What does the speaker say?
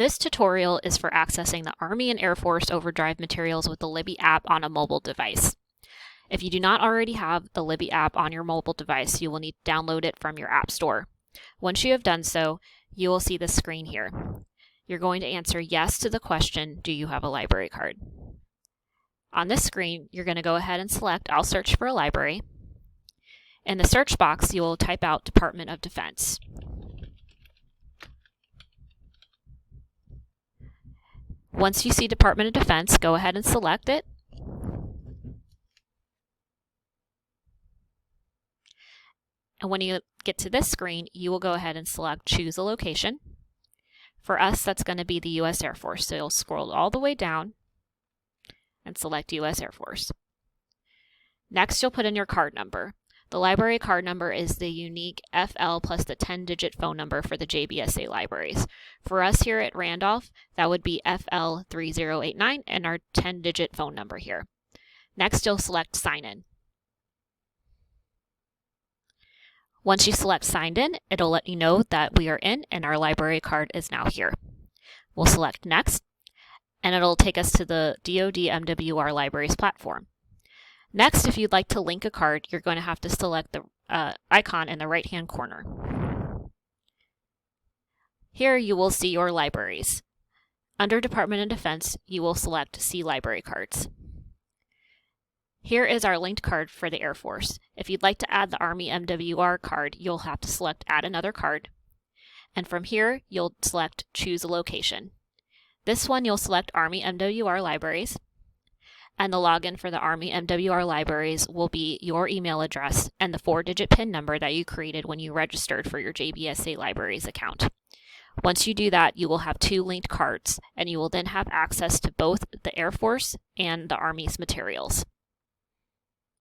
This tutorial is for accessing the Army and Air Force Overdrive materials with the Libby app on a mobile device. If you do not already have the Libby app on your mobile device, you will need to download it from your app store. Once you have done so, you will see this screen here. You're going to answer yes to the question, do you have a library card? On this screen, you're going to go ahead and select I'll search for a library. In the search box, you will type out Department of Defense. Once you see Department of Defense, go ahead and select it. And when you get to this screen, you will go ahead and select Choose a Location. For us, that's going to be the U.S. Air Force. So you'll scroll all the way down and select U.S. Air Force. Next, you'll put in your card number. The library card number is the unique FL plus the 10-digit phone number for the JBSA libraries. For us here at Randolph, that would be FL3089 and our 10-digit phone number here. Next, you'll select Sign In. Once you select Signed In, it'll let you know that we are in and our library card is now here. We'll select Next, and it'll take us to the DoD MWR Libraries platform. Next, if you'd like to link a card, you're going to have to select the icon in the right-hand corner. Here you will see your libraries. Under Department of Defense, you will select See Library Cards. Here is our linked card for the Air Force. If you'd like to add the Army MWR card, you'll have to select Add Another Card. And from here, you'll select Choose a Location. This one, you'll select Army MWR Libraries. And the login for the Army MWR Libraries will be your email address and the 4-digit PIN number that you created when you registered for your JBSA Libraries account. Once you do that, you will have 2 linked cards, and you will then have access to both the Air Force and the Army's materials.